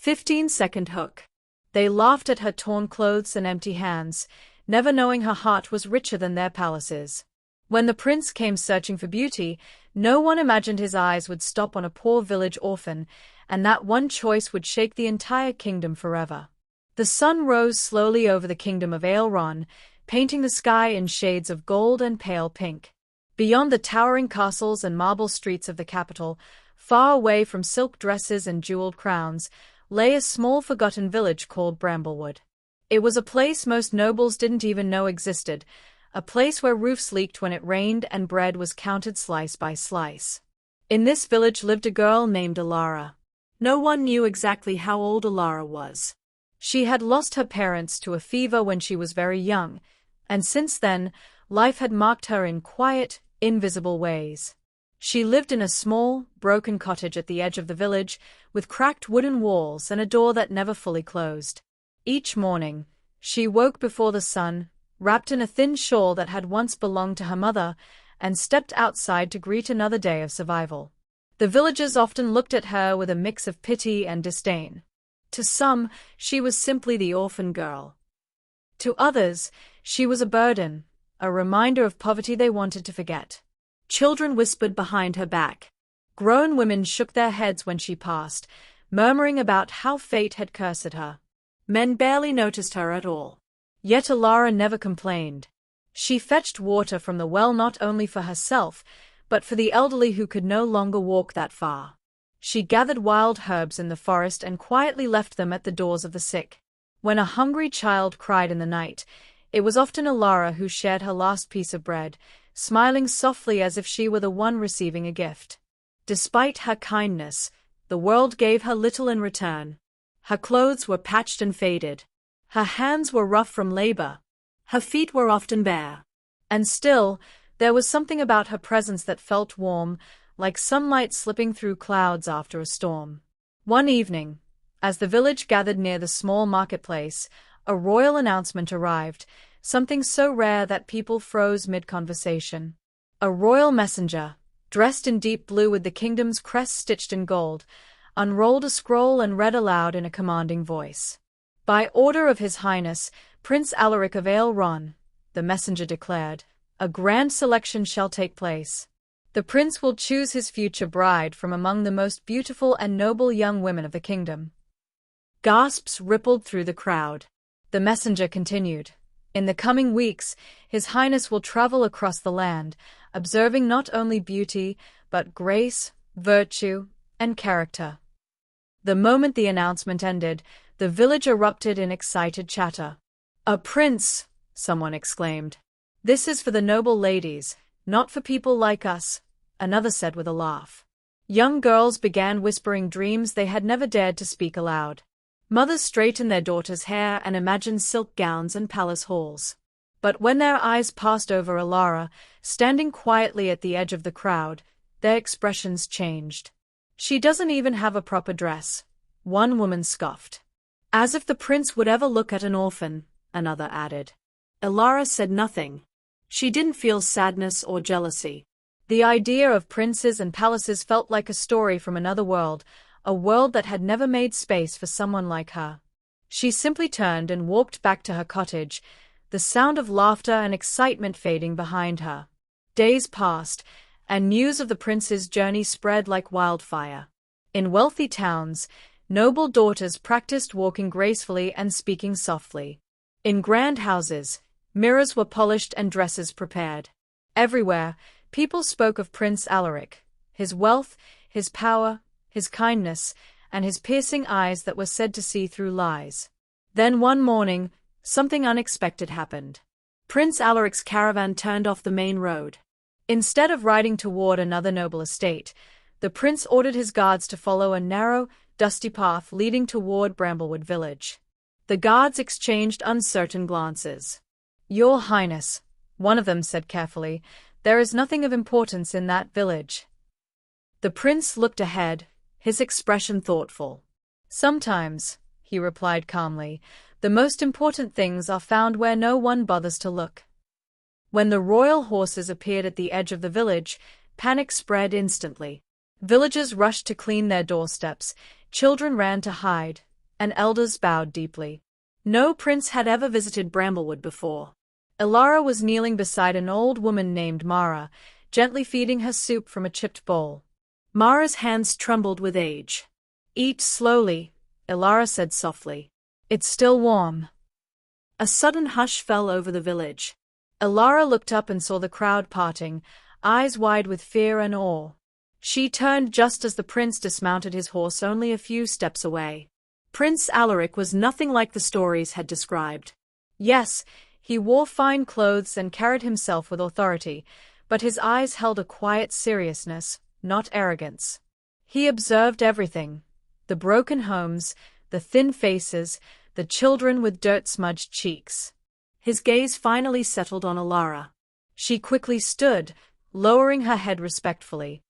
15-second hook. They laughed at her torn clothes and empty hands, never knowing her heart was richer than their palaces. When the prince came searching for beauty, no one imagined his eyes would stop on a poor village orphan, and that one choice would shake the entire kingdom forever. The sun rose slowly over the kingdom of Orphan, painting the sky in shades of gold and pale pink. Beyond the towering castles and marble streets of the capital, far away from silk dresses and jeweled crowns, lay a small forgotten village called Bramblewood. It was a place most nobles didn't even know existed, a place where roofs leaked when it rained and bread was counted slice by slice. In this village lived a girl named Alara. No one knew exactly how old Alara was. She had lost her parents to a fever when she was very young, and since then, life had marked her in quiet, invisible ways. She lived in a small, broken cottage at the edge of the village, with cracked wooden walls and a door that never fully closed. Each morning, she woke before the sun, wrapped in a thin shawl that had once belonged to her mother, and stepped outside to greet another day of survival. The villagers often looked at her with a mix of pity and disdain. To some, she was simply the orphan girl. To others, she was a burden, a reminder of poverty they wanted to forget. Children whispered behind her back. Grown women shook their heads when she passed, murmuring about how fate had cursed her. Men barely noticed her at all. Yet Alara never complained. She fetched water from the well not only for herself, but for the elderly who could no longer walk that far. She gathered wild herbs in the forest and quietly left them at the doors of the sick. When a hungry child cried in the night, it was often Alara who shared her last piece of bread, smiling softly as if she were the one receiving a gift. Despite her kindness, the world gave her little in return. Her clothes were patched and faded. Her hands were rough from labor. Her feet were often bare. And still, there was something about her presence that felt warm, like sunlight slipping through clouds after a storm. One evening, as the village gathered near the small marketplace, a royal announcement arrived, something so rare that people froze mid-conversation. A royal messenger, dressed in deep blue with the kingdom's crest stitched in gold, unrolled a scroll and read aloud in a commanding voice. By order of His Highness, Prince Alaric of Orphan, the messenger declared, a grand selection shall take place. The prince will choose his future bride from among the most beautiful and noble young women of the kingdom. Gasps rippled through the crowd. The messenger continued, in the coming weeks, His Highness will travel across the land, observing not only beauty, but grace, virtue, and character. The moment the announcement ended, the village erupted in excited chatter. A prince, someone exclaimed. This is for the noble ladies, not for people like us, another said with a laugh. Young girls began whispering dreams they had never dared to speak aloud. Mothers straightened their daughters' hair and imagined silk gowns and palace halls. But when their eyes passed over Alara, standing quietly at the edge of the crowd, their expressions changed. She doesn't even have a proper dress, one woman scoffed. As if the prince would ever look at an orphan, another added. Alara said nothing. She didn't feel sadness or jealousy. The idea of princes and palaces felt like a story from another world, a world that had never made space for someone like her. She simply turned and walked back to her cottage, the sound of laughter and excitement fading behind her. Days passed, and news of the prince's journey spread like wildfire. In wealthy towns, noble daughters practiced walking gracefully and speaking softly. In grand houses, mirrors were polished and dresses prepared. Everywhere, people spoke of Prince Alaric, his wealth, his power, his kindness, and his piercing eyes that were said to see through lies. Then one morning, something unexpected happened. Prince Alaric's caravan turned off the main road. Instead of riding toward another noble estate, the prince ordered his guards to follow a narrow, dusty path leading toward Bramblewood village. The guards exchanged uncertain glances. Your Highness, one of them said carefully, there is nothing of importance in that village. The prince looked ahead, his expression thoughtful. Sometimes, he replied calmly, the most important things are found where no one bothers to look. When the royal horses appeared at the edge of the village, panic spread instantly. Villagers rushed to clean their doorsteps, children ran to hide, and elders bowed deeply. No prince had ever visited Bramblewood before. No prince had ever visited Bramblewood before. Elara was kneeling beside an old woman named Mara, gently feeding her soup from a chipped bowl. Mara's hands trembled with age. "Eat slowly," Elara said softly. "It's still warm." A sudden hush fell over the village. Elara looked up and saw the crowd parting, eyes wide with fear and awe. She turned just as the prince dismounted his horse only a few steps away. Prince Alaric was nothing like the stories had described. Yes, he wore fine clothes and carried himself with authority, but his eyes held a quiet seriousness, not arrogance. He observed everything: the broken homes, the thin faces, the children with dirt-smudged cheeks. His gaze finally settled on Elara. She quickly stood, lowering her head respectfully.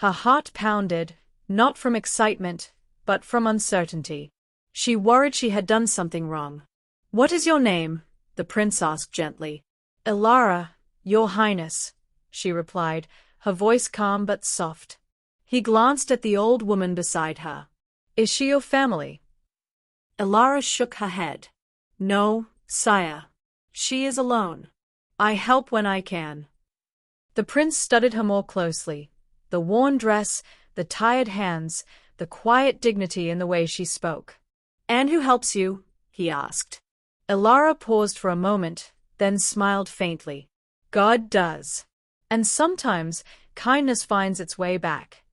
Her heart pounded, not from excitement, but from uncertainty. She worried she had done something wrong. "What is your name?" the prince asked gently. "Elara, Your Highness," she replied, her voice calm but soft. He glanced at the old woman beside her. "Is she your family?" Elara shook her head. "No, sire. She is alone. I help when I can." The prince studied her more closely. The worn dress, the tired hands, the quiet dignity in the way she spoke. "And who helps you?" he asked. Elara paused for a moment, then smiled faintly. "God does. And sometimes kindness finds its way back."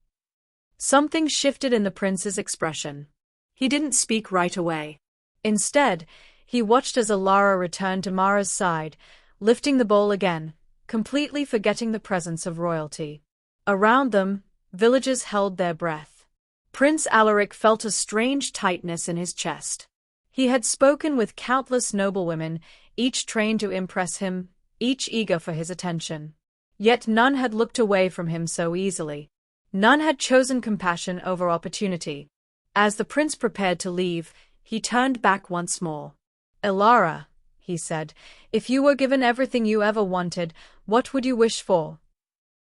Something shifted in the prince's expression. He didn't speak right away. Instead, he watched as Elara returned to Mara's side, lifting the bowl again, completely forgetting the presence of royalty. Around them, villagers held their breath. Prince Alaric felt a strange tightness in his chest. He had spoken with countless noblewomen, each trained to impress him, each eager for his attention. Yet none had looked away from him so easily. None had chosen compassion over opportunity. As the prince prepared to leave, he turned back once more. "Elara," he said, "if you were given everything you ever wanted, what would you wish for?"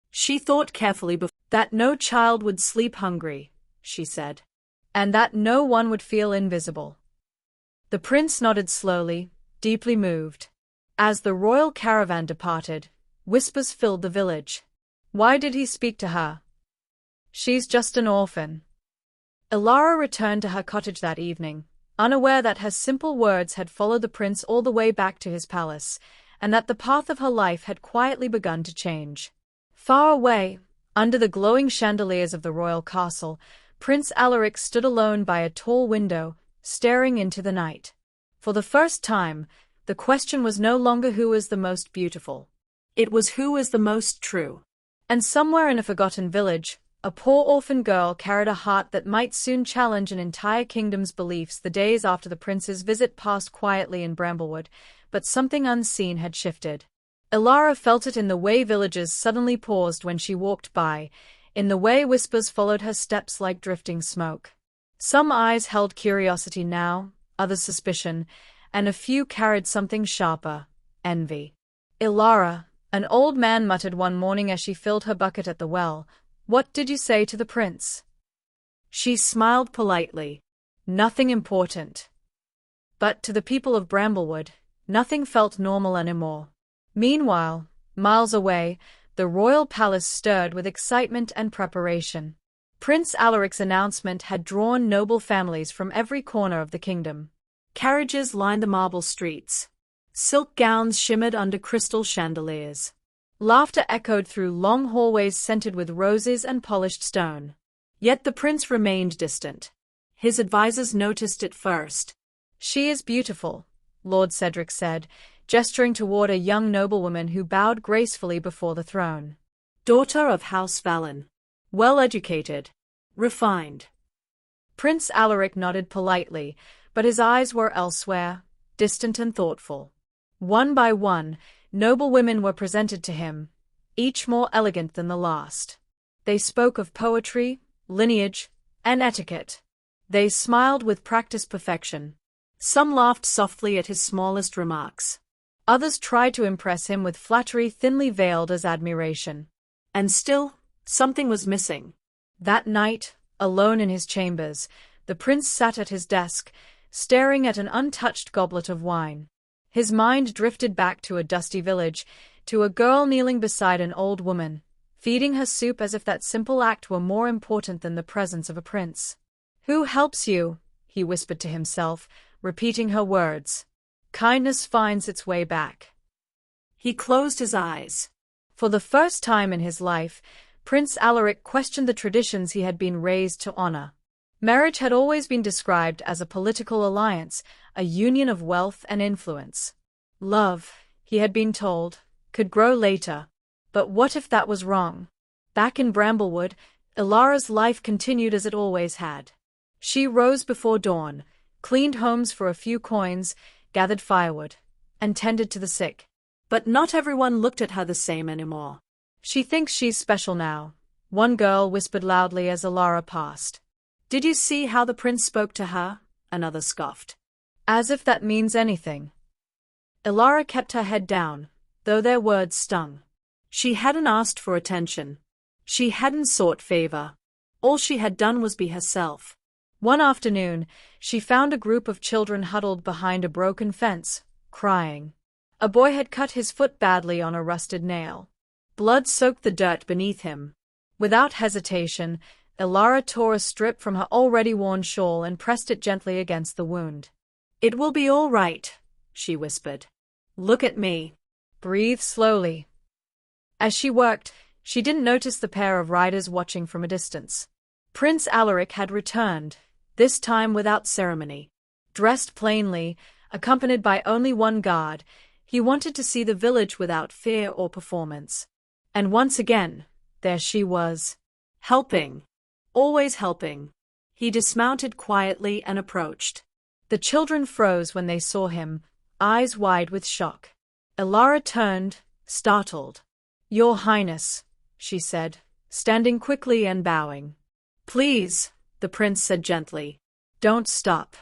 She thought carefully before. "That no child would sleep hungry," she said, "and that no one would feel invisible." The prince nodded slowly, deeply moved. As the royal caravan departed, whispers filled the village. Why did he speak to her? She's just an orphan. Elara returned to her cottage that evening, unaware that her simple words had followed the prince all the way back to his palace, and that the path of her life had quietly begun to change. Far away, under the glowing chandeliers of the royal castle, Prince Alaric stood alone by a tall window, staring into the night. For the first time, the question was no longer who was the most beautiful. It was who was the most true. And somewhere in a forgotten village, a poor orphan girl carried a heart that might soon challenge an entire kingdom's beliefs. The days after the prince's visit passed quietly in Bramblewood, but something unseen had shifted. Elara felt it in the way villagers suddenly paused when she walked by, in the way whispers followed her steps like drifting smoke. Some eyes held curiosity now, others suspicion, and a few carried something sharper: envy. "Elara," an old man muttered one morning as she filled her bucket at the well, "what did you say to the prince?" She smiled politely. "Nothing important." But to the people of Bramblewood, nothing felt normal anymore. Meanwhile, miles away, the royal palace stirred with excitement and preparation. Prince Alaric's announcement had drawn noble families from every corner of the kingdom. Carriages lined the marble streets. Silk gowns shimmered under crystal chandeliers. Laughter echoed through long hallways scented with roses and polished stone. Yet the prince remained distant. His advisors noticed it first. "She is beautiful," Lord Cedric said, gesturing toward a young noblewoman who bowed gracefully before the throne. "Daughter of House Valen. Well-educated. Refined." Prince Alaric nodded politely, but his eyes were elsewhere, distant and thoughtful. One by one, noble women were presented to him, each more elegant than the last. They spoke of poetry, lineage, and etiquette. They smiled with practiced perfection. Some laughed softly at his smallest remarks. Others tried to impress him with flattery thinly veiled as admiration. And still, something was missing. That night, alone in his chambers, the prince sat at his desk, staring at an untouched goblet of wine. His mind drifted back to a dusty village, to a girl kneeling beside an old woman, feeding her soup as if that simple act were more important than the presence of a prince. "Who helps you?" he whispered to himself, repeating her words. "Kindness finds its way back." He closed his eyes. For the first time in his life, Prince Alaric questioned the traditions he had been raised to honor. Marriage had always been described as a political alliance, a union of wealth and influence. Love, he had been told, could grow later. But what if that was wrong? Back in Bramblewood, Ilara's life continued as it always had. She rose before dawn, cleaned homes for a few coins, gathered firewood, and tended to the sick. But not everyone looked at her the same anymore. "She thinks she's special now," one girl whispered loudly as Ilara passed. "Did you see how the prince spoke to her?" another scoffed. "As if that means anything." Ilara kept her head down, though their words stung. She hadn't asked for attention. She hadn't sought favor. All she had done was be herself. One afternoon, she found a group of children huddled behind a broken fence, crying. A boy had cut his foot badly on a rusted nail. Blood soaked the dirt beneath him. Without hesitation, Ilara tore a strip from her already worn shawl and pressed it gently against the wound. "It will be all right," she whispered. "Look at me. Breathe slowly." As she worked, she didn't notice the pair of riders watching from a distance. Prince Alaric had returned, this time without ceremony. Dressed plainly, accompanied by only one guard, he wanted to see the village without fear or performance. And once again, there she was. Helping. Always helping. He dismounted quietly and approached. The children froze when they saw him, eyes wide with shock. Ilara turned, startled. "Your Highness," she said, standing quickly and bowing. "Please," the prince said gently. "Don't stop."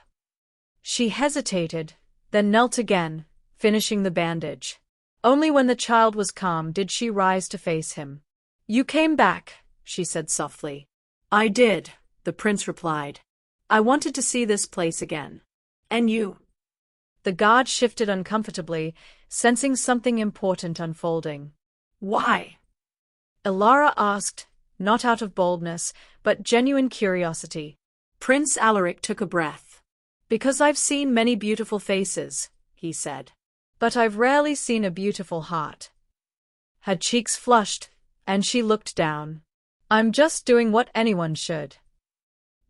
She hesitated, then knelt again, finishing the bandage. Only when the child was calm did she rise to face him. "You came back," she said softly. "I did," the prince replied. "I wanted to see this place again. And you?" The guard shifted uncomfortably, sensing something important unfolding. "Why?" Ilara asked, not out of boldness, but genuine curiosity. Prince Alaric took a breath. "Because I've seen many beautiful faces," he said. "But I've rarely seen a beautiful heart." Her cheeks flushed, and she looked down. "I'm just doing what anyone should."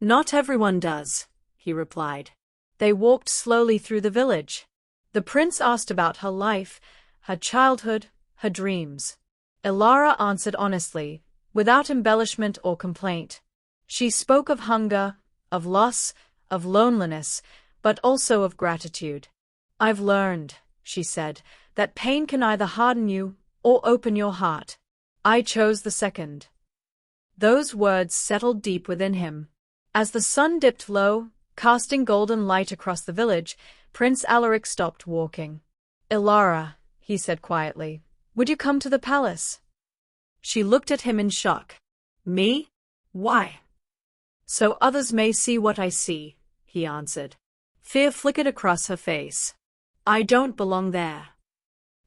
"Not everyone does," he replied. They walked slowly through the village. The prince asked about her life, her childhood, her dreams. Ilara answered honestly, without embellishment or complaint. She spoke of hunger, of loss, of loneliness, but also of gratitude. "I've learned," she said, "that pain can either harden you or open your heart. I chose the second." Those words settled deep within him. As the sun dipped low, casting golden light across the village, Prince Alaric stopped walking. "Ilara," he said quietly, "would you come to the palace?" She looked at him in shock. "Me? Why?" "So others may see what I see," he answered. Fear flickered across her face. "I don't belong there."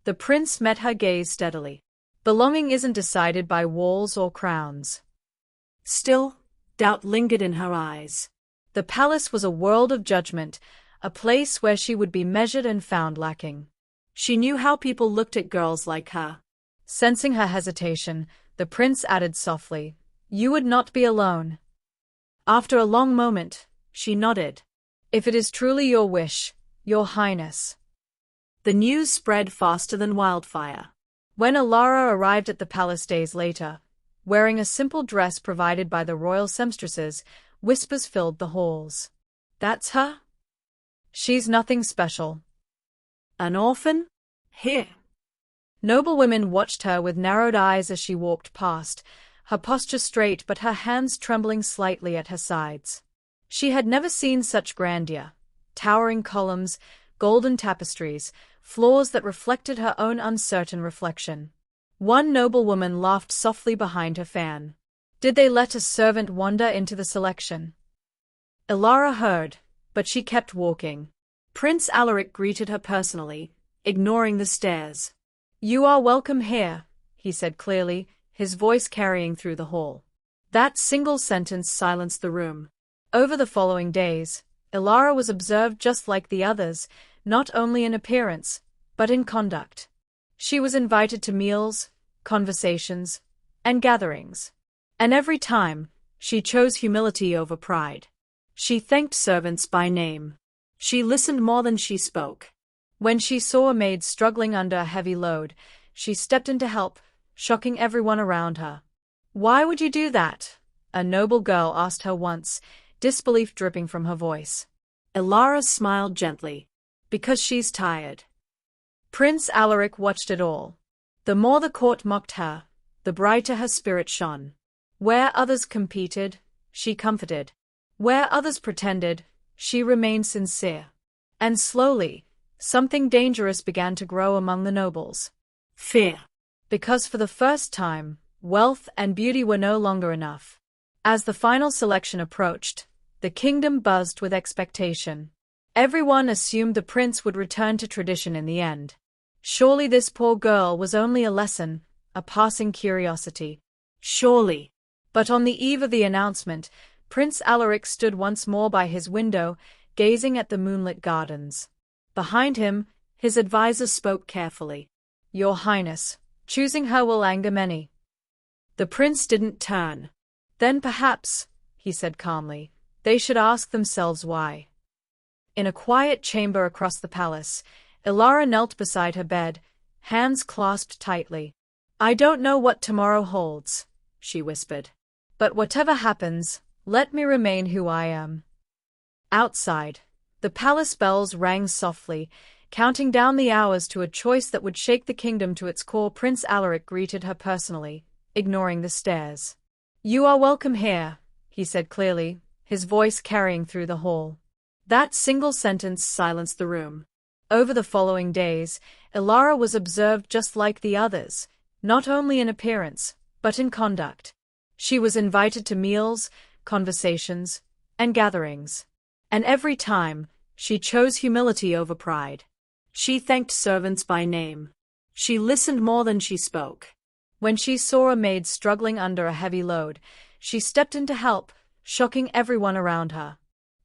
The prince met her gaze steadily. Belonging isn't decided by walls or crowns. Still, doubt lingered in her eyes. The palace was a world of judgment, a place where she would be measured and found lacking. She knew how people looked at girls like her. Sensing her hesitation, the prince added softly, "You would not be alone." After a long moment, she nodded. "If it is truly your wish, Your Highness." The news spread faster than wildfire. When Ilara arrived at the palace days later, wearing a simple dress provided by the royal seamstresses, whispers filled the halls. "That's her? She's nothing special. An orphan? Here." Noblewomen watched her with narrowed eyes as she walked past, her posture straight but her hands trembling slightly at her sides. She had never seen such grandeur. Towering columns, golden tapestries, floors that reflected her own uncertain reflection. One noblewoman laughed softly behind her fan. Did they let a servant wander into the selection? Ilara heard, but she kept walking. Prince Alaric greeted her personally, ignoring the stares. "You are welcome here," he said clearly, his voice carrying through the hall. That single sentence silenced the room. Over the following days, Ilara was observed just like the others, not only in appearance, but in conduct. She was invited to meals, conversations, and gatherings. And every time, she chose humility over pride. She thanked servants by name. She listened more than she spoke. When she saw a maid struggling under a heavy load, she stepped in to help, shocking everyone around her. "Why would you do that?" a noble girl asked her once, disbelief dripping from her voice. Ilara smiled gently. "Because she's tired." Prince Alaric watched it all. The more the court mocked her, the brighter her spirit shone. Where others competed, she comforted. Where others pretended, she remained sincere. And slowly, something dangerous began to grow among the nobles. Fear. Because for the first time, wealth and beauty were no longer enough. As the final selection approached, the kingdom buzzed with expectation. Everyone assumed the prince would return to tradition in the end. Surely this poor girl was only a lesson, a passing curiosity. Surely. But on the eve of the announcement, Prince Alaric stood once more by his window, gazing at the moonlit gardens. Behind him, his advisor spoke carefully. "Your Highness, choosing her will anger many." The prince didn't turn. "Then perhaps," he said calmly, "they should ask themselves why." In a quiet chamber across the palace, Ilara knelt beside her bed, hands clasped tightly. "I don't know what tomorrow holds," she whispered. "But whatever happens, let me remain who I am." Outside, the palace bells rang softly, counting down the hours to a choice that would shake the kingdom to its core. Prince Alaric greeted her personally, ignoring the stares. "You are welcome here," he said clearly, his voice carrying through the hall. That single sentence silenced the room. Over the following days, Ilara was observed just like the others, not only in appearance, but in conduct. She was invited to meals, conversations, and gatherings. And every time, she chose humility over pride. She thanked servants by name. She listened more than she spoke. When she saw a maid struggling under a heavy load, she stepped in to help, shocking everyone around her.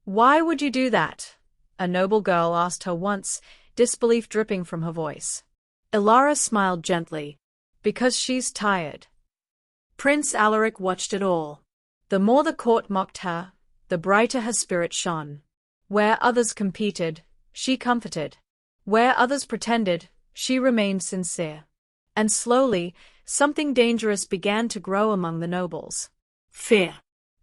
"Why would you do that?" a noble girl asked her once, disbelief dripping from her voice. Ilara smiled gently. "Because she's tired." Prince Alaric watched it all. The more the court mocked her, the brighter her spirit shone. Where others competed, she comforted. Where others pretended, she remained sincere. And slowly, something dangerous began to grow among the nobles. Fear.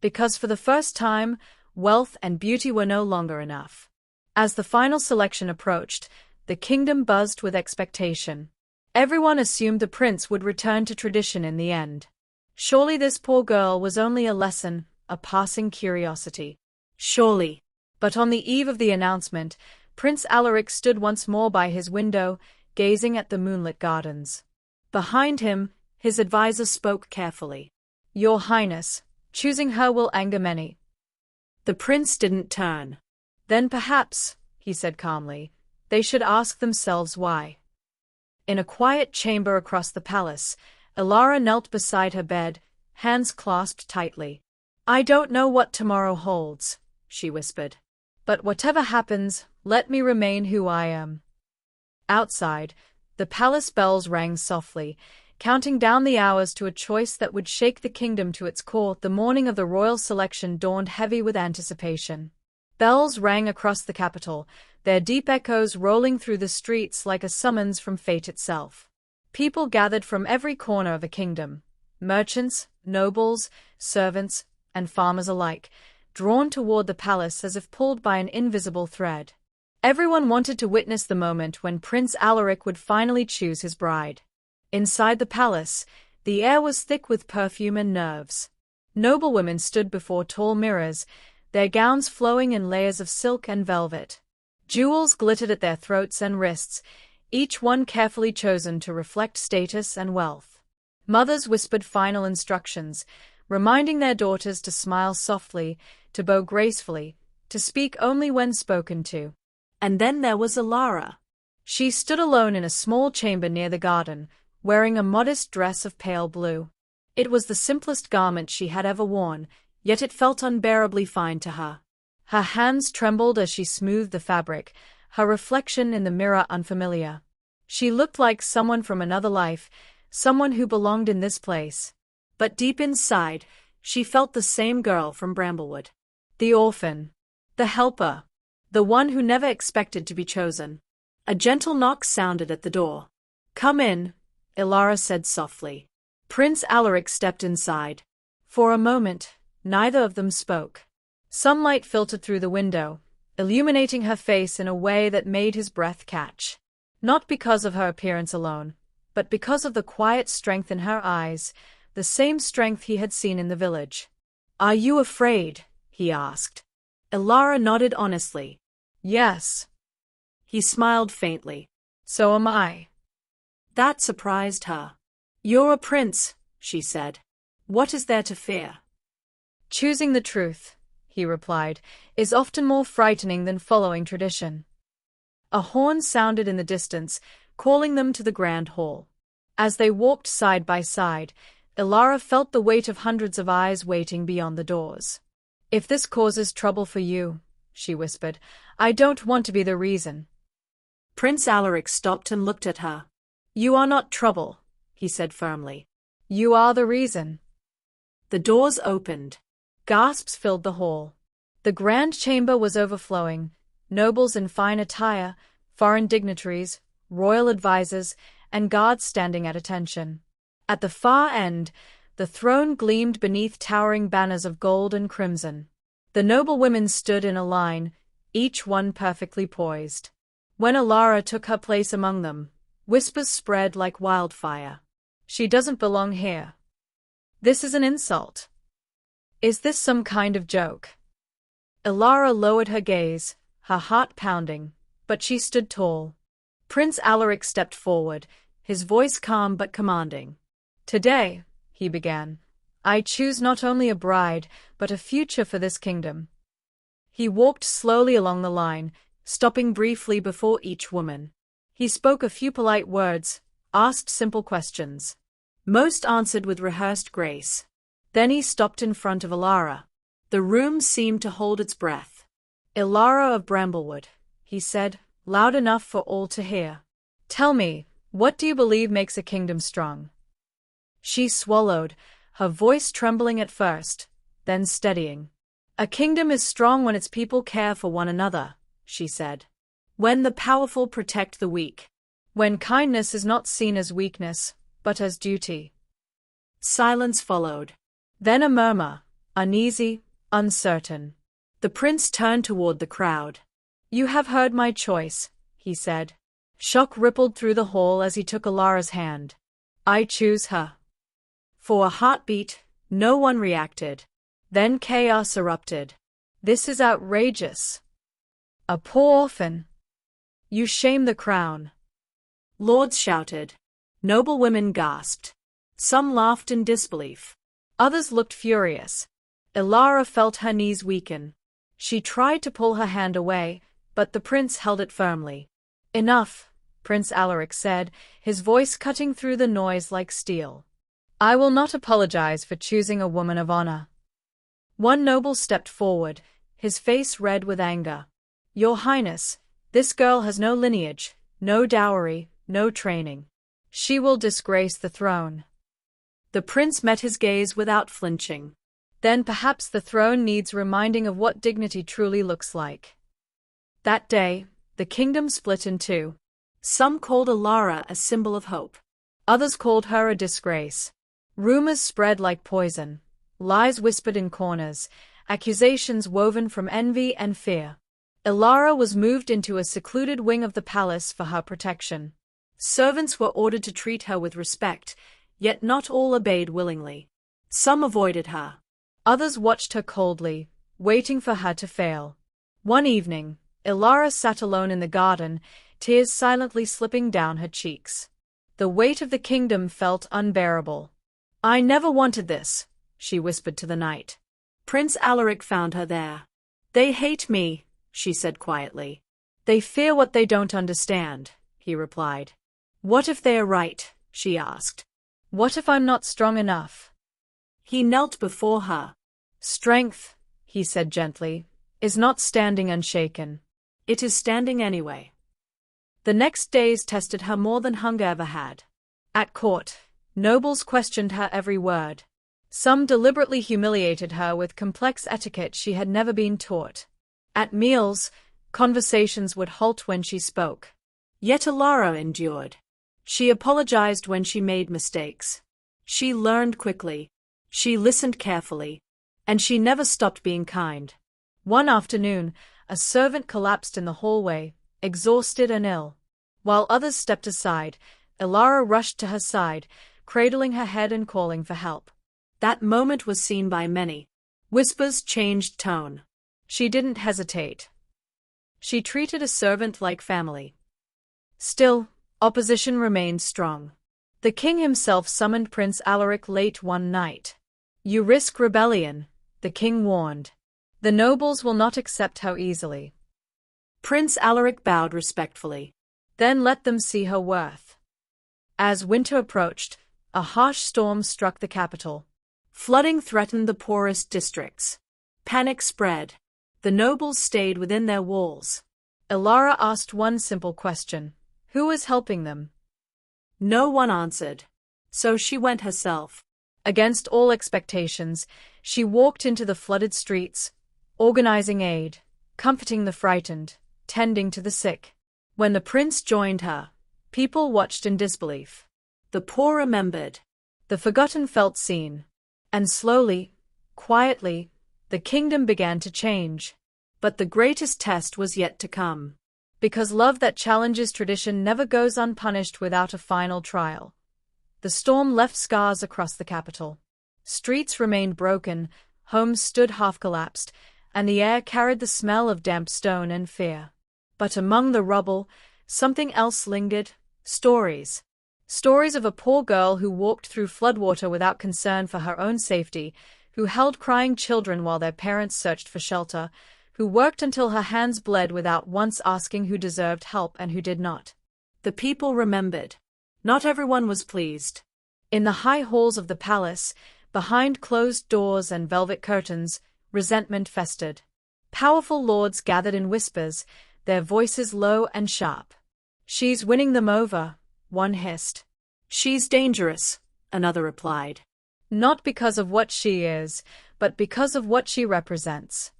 Because for the first time, wealth and beauty were no longer enough. As the final selection approached, the kingdom buzzed with expectation. Everyone assumed the prince would return to tradition in the end. Surely this poor girl was only a lesson, a passing curiosity. Surely. But on the eve of the announcement, Prince Alaric stood once more by his window, gazing at the moonlit gardens. Behind him, his advisor spoke carefully. "Your Highness, choosing her will anger many." The prince didn't turn. "Then perhaps," he said calmly, "they should ask themselves why." In a quiet chamber across the palace, Ilara knelt beside her bed, hands clasped tightly. "I don't know what tomorrow holds," she whispered. "But whatever happens, let me remain who I am." Outside, the palace bells rang softly, counting down the hours to a choice that would shake the kingdom to its core. The morning of the royal selection dawned heavy with anticipation. Bells rang across the capital, their deep echoes rolling through the streets like a summons from fate itself. People gathered from every corner of the kingdom, merchants, nobles, servants, and farmers alike, drawn toward the palace as if pulled by an invisible thread. Everyone wanted to witness the moment when Prince Alaric would finally choose his bride. Inside the palace, the air was thick with perfume and nerves. Noblewomen stood before tall mirrors, their gowns flowing in layers of silk and velvet. Jewels glittered at their throats and wrists, each one carefully chosen to reflect status and wealth. Mothers whispered final instructions, reminding their daughters to smile softly, to bow gracefully, to speak only when spoken to. And then there was Alara. She stood alone in a small chamber near the garden, wearing a modest dress of pale blue. It was the simplest garment she had ever worn, yet it felt unbearably fine to her. Her hands trembled as she smoothed the fabric, her reflection in the mirror unfamiliar. She looked like someone from another life, someone who belonged in this place. But deep inside, she felt the same girl from Bramblewood. The orphan. The helper. The one who never expected to be chosen. A gentle knock sounded at the door. "Come in," Ilara said softly. Prince Alaric stepped inside. For a moment, neither of them spoke. Sunlight filtered through the window, illuminating her face in a way that made his breath catch. Not because of her appearance alone, but because of the quiet strength in her eyes, the same strength he had seen in the village. "Are you afraid?" he asked. Ilara nodded honestly. "Yes." He smiled faintly. "So am I." That surprised her. "You're a prince," she said. "What is there to fear?" "Choosing the truth," he replied, "is often more frightening than following tradition." A horn sounded in the distance, calling them to the grand hall. As they walked side by side, Ilara felt the weight of hundreds of eyes waiting beyond the doors. "If this causes trouble for you," she whispered, "I don't want to be the reason." Prince Alaric stopped and looked at her. "You are not trouble," he said firmly. "You are the reason." The doors opened. Gasps filled the hall. The grand chamber was overflowing, nobles in fine attire, foreign dignitaries, royal advisers, and guards standing at attention. At the far end, the throne gleamed beneath towering banners of gold and crimson. The noble women stood in a line, each one perfectly poised. When Ilara took her place among them, whispers spread like wildfire. "She doesn't belong here. This is an insult. Is this some kind of joke?" Ilara lowered her gaze, her heart pounding, but she stood tall. Prince Alaric stepped forward, his voice calm but commanding. "Today," he began, "I choose not only a bride, but a future for this kingdom." He walked slowly along the line, stopping briefly before each woman. He spoke a few polite words, asked simple questions. Most answered with rehearsed grace. Then he stopped in front of Ilara. The room seemed to hold its breath. "Ilara of Bramblewood," he said, loud enough for all to hear. "Tell me, what do you believe makes a kingdom strong?" She swallowed, her voice trembling at first, then steadying. "A kingdom is strong when its people care for one another," she said. "When the powerful protect the weak. When kindness is not seen as weakness, but as duty." Silence followed. Then a murmur, uneasy, uncertain. The prince turned toward the crowd. "You have heard my choice," he said. Shock rippled through the hall as he took Ilara's hand. "I choose her." For a heartbeat, no one reacted. Then chaos erupted. "This is outrageous. A poor orphan. You shame the crown." Lords shouted. Noble women gasped. Some laughed in disbelief. Others looked furious. Ilara felt her knees weaken. She tried to pull her hand away, but the prince held it firmly. "Enough," Prince Alaric said, his voice cutting through the noise like steel. "I will not apologize for choosing a woman of honor." One noble stepped forward, his face red with anger. "Your Highness, this girl has no lineage, no dowry, no training. She will disgrace the throne." The prince met his gaze without flinching. "Then perhaps the throne needs reminding of what dignity truly looks like." That day, the kingdom split in two. Some called Ilara a symbol of hope. Others called her a disgrace. Rumors spread like poison. Lies whispered in corners, accusations woven from envy and fear. Ilara was moved into a secluded wing of the palace for her protection. Servants were ordered to treat her with respect, yet not all obeyed willingly. Some avoided her. Others watched her coldly, waiting for her to fail. One evening, Ilara sat alone in the garden, tears silently slipping down her cheeks. The weight of the kingdom felt unbearable. "I never wanted this," she whispered to the night. Prince Alaric found her there. They hate me, she said quietly. They fear what they don't understand, he replied. What if they are right? She asked. What if I'm not strong enough? He knelt before her. Strength, he said gently, is not standing unshaken. It is standing anyway. The next days tested her more than hunger ever had. At court, nobles questioned her every word. Some deliberately humiliated her with complex etiquette she had never been taught. At meals, conversations would halt when she spoke. Yet Alara endured. She apologized when she made mistakes. She learned quickly. She listened carefully. And she never stopped being kind. One afternoon, a servant collapsed in the hallway, exhausted and ill. While others stepped aside, Alara rushed to her side, cradling her head and calling for help. That moment was seen by many. Whispers changed tone. She didn't hesitate. She treated a servant like family. Still, opposition remained strong. The king himself summoned Prince Alaric late one night. You risk rebellion, the king warned. The nobles will not accept how easily. Prince Alaric bowed respectfully. Then let them see her worth. As winter approached, a harsh storm struck the capital. Flooding threatened the poorest districts. Panic spread. The nobles stayed within their walls. Alara asked one simple question. Who was helping them? No one answered. So she went herself. Against all expectations, she walked into the flooded streets, organizing aid, comforting the frightened, tending to the sick. When the prince joined her, people watched in disbelief. The poor remembered. The forgotten felt seen. And slowly, quietly, the kingdom began to change. But the greatest test was yet to come. Because love that challenges tradition never goes unpunished without a final trial. The storm left scars across the capital. Streets remained broken, homes stood half-collapsed, and the air carried the smell of damp stone and fear. But among the rubble, something else lingered: stories. Stories of a poor girl who walked through floodwater without concern for her own safety, who held crying children while their parents searched for shelter, who worked until her hands bled without once asking who deserved help and who did not. The people remembered. Not everyone was pleased. In the high halls of the palace, behind closed doors and velvet curtains, resentment festered. Powerful lords gathered in whispers, their voices low and sharp. She's winning them over, one hissed. She's dangerous, another replied. Not because of what she is, but because of what she represents.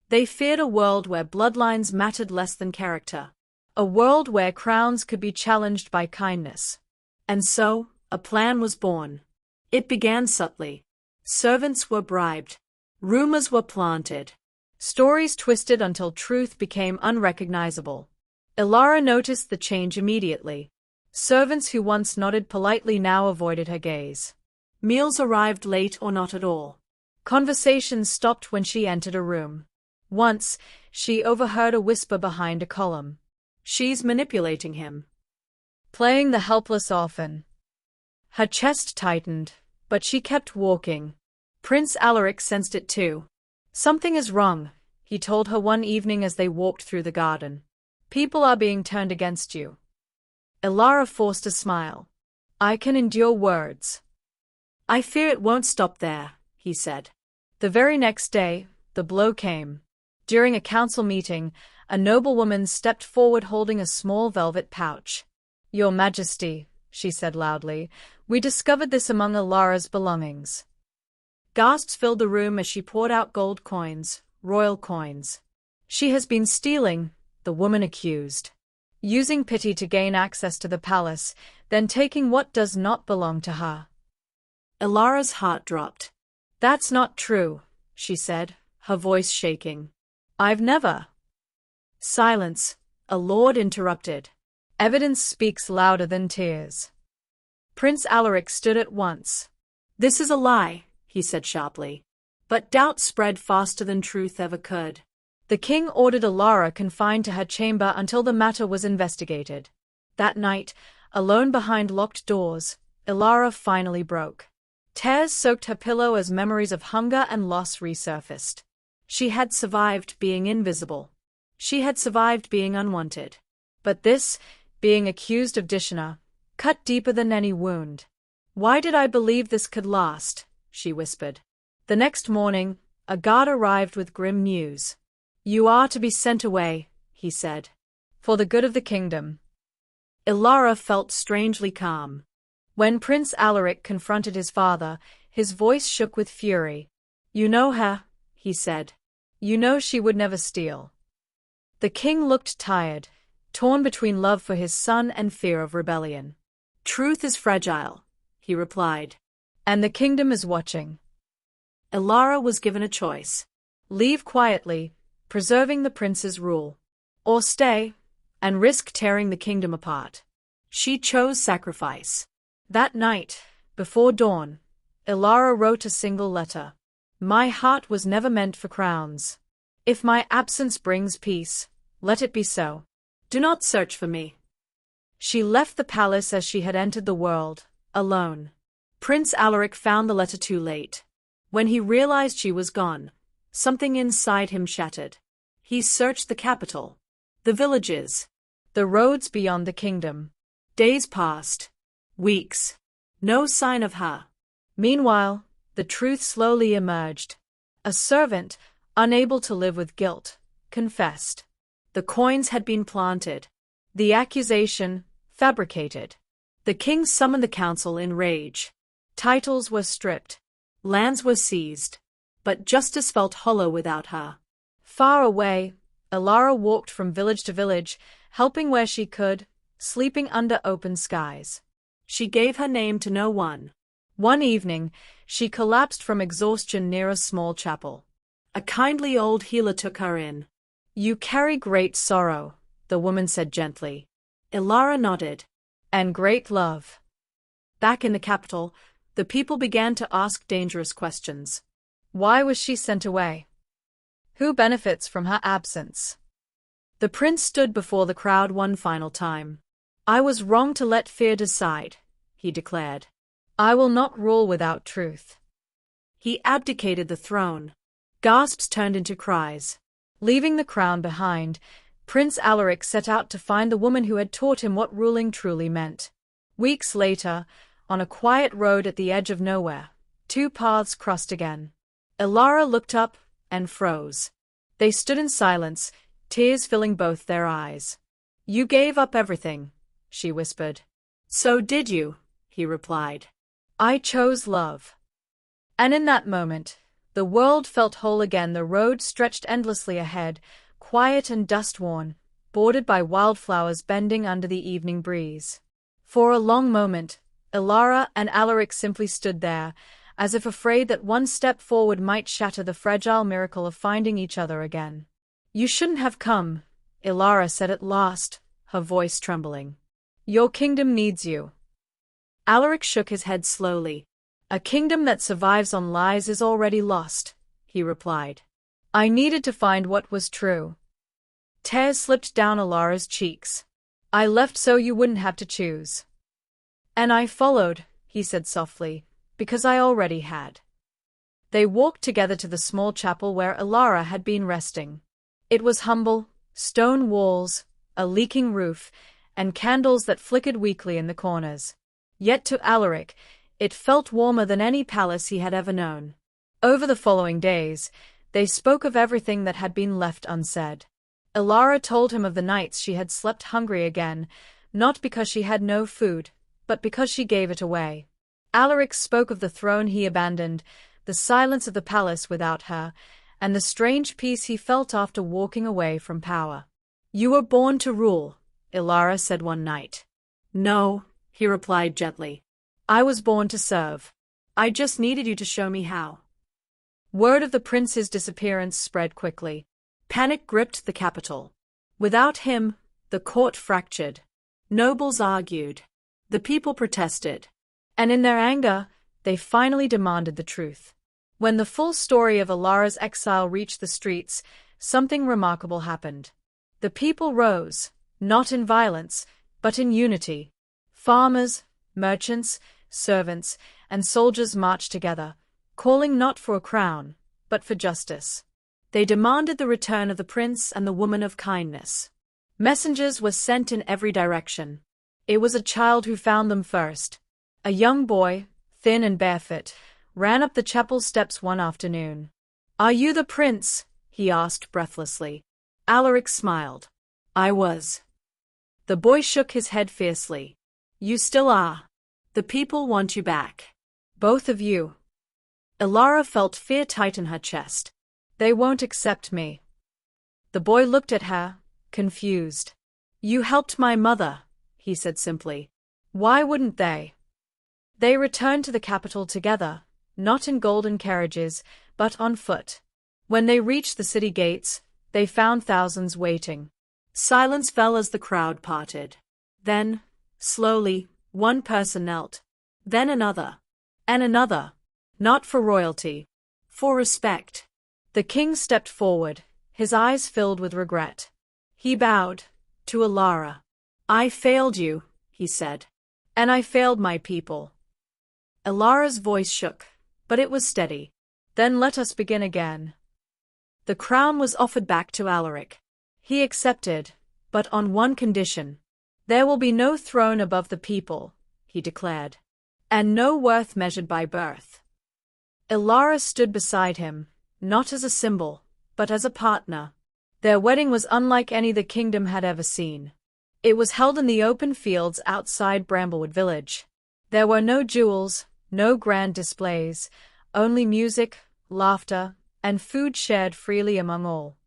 They feared a world where bloodlines mattered less than character. A world where crowns could be challenged by kindness. And so, a plan was born. It began subtly. Servants were bribed. Rumors were planted. Stories twisted until truth became unrecognizable. Alara noticed the change immediately. Servants who once nodded politely now avoided her gaze. Meals arrived late or not at all. Conversations stopped when she entered a room. Once, she overheard a whisper behind a column. She's manipulating him. Playing the helpless orphan. Her chest tightened, but she kept walking. Prince Alaric sensed it too. Something is wrong, he told her one evening as they walked through the garden. People are being turned against you. Alara forced a smile. I can endure words. I fear it won't stop there, he said. The very next day, the blow came. During a council meeting, a noblewoman stepped forward holding a small velvet pouch. Your Majesty, she said loudly, we discovered this among Alara's belongings. Gasps filled the room as she poured out gold coins, royal coins. She has been stealing, the woman accused. Using pity to gain access to the palace, then taking what does not belong to her. Alara's heart dropped. That's not true, she said, her voice shaking. I've never. Silence, a lord interrupted. Evidence speaks louder than tears. Prince Alaric stood at once. This is a lie, he said sharply. But doubt spread faster than truth ever could. The king ordered Alara confined to her chamber until the matter was investigated. That night, alone behind locked doors, Alara finally broke. Tears soaked her pillow as memories of hunger and loss resurfaced. She had survived being invisible. She had survived being unwanted. But this, being accused of dishonor, cut deeper than any wound. "Why did I believe this could last?" she whispered. The next morning, a guard arrived with grim news. "You are to be sent away," he said. "For the good of the kingdom." Ilara felt strangely calm. When Prince Alaric confronted his father, his voice shook with fury. "You know her," he said. "You know she would never steal." The king looked tired, torn between love for his son and fear of rebellion. "Truth is fragile," he replied. "And the kingdom is watching." Ilara was given a choice. Leave quietly, preserving the prince's rule. Or stay, and risk tearing the kingdom apart. She chose sacrifice. That night, before dawn, Ilara wrote a single letter. "My heart was never meant for crowns. If my absence brings peace, let it be so. Do not search for me." She left the palace as she had entered the world, alone. Prince Alaric found the letter too late. When he realized she was gone, something inside him shattered. He searched the capital, the villages, the roads beyond the kingdom. Days passed. Weeks. No sign of her. Meanwhile, the truth slowly emerged. A servant, unable to live with guilt, confessed. The coins had been planted. The accusation, fabricated. The king summoned the council in rage. Titles were stripped. Lands were seized. But justice felt hollow without her. Far away, Ilara walked from village to village, helping where she could, sleeping under open skies. She gave her name to no one. One evening, she collapsed from exhaustion near a small chapel. A kindly old healer took her in. "You carry great sorrow," the woman said gently. Ilara nodded. "And great love." Back in the capital, the people began to ask dangerous questions. Why was she sent away? Who benefits from her absence? The prince stood before the crowd one final time. "I was wrong to let fear decide," he declared. "I will not rule without truth." He abdicated the throne. Gasps turned into cries. Leaving the crown behind, Prince Alaric set out to find the woman who had taught him what ruling truly meant. Weeks later, on a quiet road at the edge of nowhere, two paths crossed again. Ilara looked up and froze. They stood in silence, tears filling both their eyes. "You gave up everything," she whispered. "So did you," he replied. "I chose love." And in that moment, the world felt whole again. The road stretched endlessly ahead, quiet and dust-worn, bordered by wildflowers bending under the evening breeze. For a long moment, Ilara and Alaric simply stood there, as if afraid that one step forward might shatter the fragile miracle of finding each other again. "You shouldn't have come," Ilara said at last, her voice trembling. "Your kingdom needs you." Alaric shook his head slowly. "A kingdom that survives on lies is already lost," he replied. "I needed to find what was true." Tears slipped down Ilara's cheeks. "I left so you wouldn't have to choose." "And I followed," he said softly, "because I already had." They walked together to the small chapel where Ilara had been resting. It was humble, stone walls, a leaking roof, and candles that flickered weakly in the corners. Yet to Alaric, it felt warmer than any palace he had ever known. Over the following days, they spoke of everything that had been left unsaid. Ilara told him of the nights she had slept hungry again, not because she had no food, but because she gave it away. Alaric spoke of the throne he abandoned, the silence of the palace without her, and the strange peace he felt after walking away from power. "You were born to rule," Ilara said one night. "No," he replied gently. "I was born to serve. I just needed you to show me how." Word of the prince's disappearance spread quickly. Panic gripped the capital. Without him, the court fractured. Nobles argued. The people protested. And in their anger, they finally demanded the truth. When the full story of Ilara's exile reached the streets, something remarkable happened. The people rose, not in violence, but in unity. Farmers, merchants, servants, and soldiers marched together, calling not for a crown, but for justice. They demanded the return of the prince and the woman of kindness. Messengers were sent in every direction. It was a child who found them first. A young boy, thin and barefoot, ran up the chapel steps one afternoon. "Are you the prince?" he asked breathlessly. Alaric smiled. "I was." The boy shook his head fiercely. "You still are. The people want you back. Both of you." Ilara felt fear tighten her chest. "They won't accept me." The boy looked at her, confused. "You helped my mother," he said simply. "Why wouldn't they?" They returned to the capital together, not in golden carriages, but on foot. When they reached the city gates, they found thousands waiting. Silence fell as the crowd parted. Then, slowly, one person knelt. Then another. And another. Not for royalty. For respect. The king stepped forward, his eyes filled with regret. He bowed to Ilara. "I failed you," he said. "And I failed my people." Ilara's voice shook, but it was steady. "Then let us begin again." The crown was offered back to Alaric. He accepted, but on one condition. "There will be no throne above the people," he declared. "And no worth measured by birth." Ilara stood beside him, not as a symbol, but as a partner. Their wedding was unlike any the kingdom had ever seen. It was held in the open fields outside Bramblewood village. There were no jewels, no grand displays, only music, laughter, and food shared freely among all.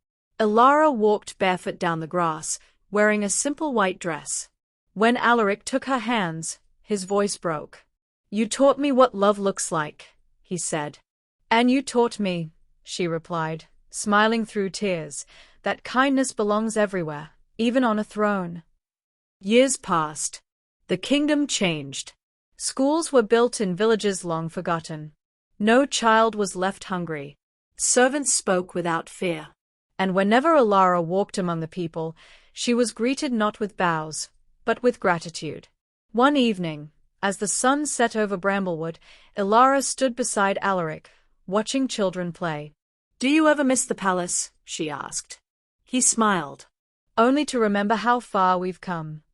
Ilara walked barefoot down the grass, wearing a simple white dress. When Alaric took her hands, his voice broke. "You taught me what love looks like," he said. "And you taught me," she replied, smiling through tears, "that kindness belongs everywhere, even on a throne." Years passed. The kingdom changed. Schools were built in villages long forgotten. No child was left hungry. Servants spoke without fear. And whenever Ilara walked among the people, she was greeted not with bows, but with gratitude. One evening, as the sun set over Bramblewood, Ilara stood beside Alaric, watching children play. "Do you ever miss the palace?" she asked. He smiled. "Only to remember how far we've come."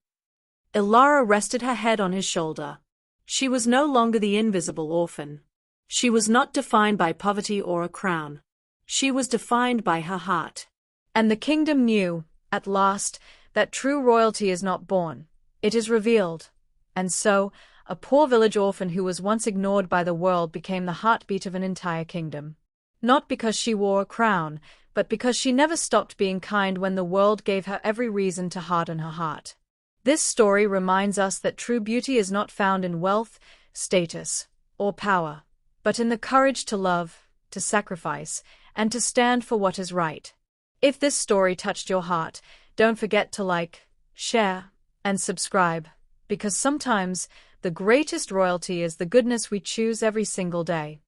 Ilara rested her head on his shoulder. She was no longer the invisible orphan. She was not defined by poverty or a crown. She was defined by her heart. And the kingdom knew, at last, that true royalty is not born, it is revealed. And so, a poor village orphan who was once ignored by the world became the heartbeat of an entire kingdom. Not because she wore a crown, but because she never stopped being kind when the world gave her every reason to harden her heart. This story reminds us that true beauty is not found in wealth, status, or power, but in the courage to love, to sacrifice, and to stand for what is right. If this story touched your heart, don't forget to like, share, and subscribe, because sometimes the greatest royalty is the goodness we choose every single day.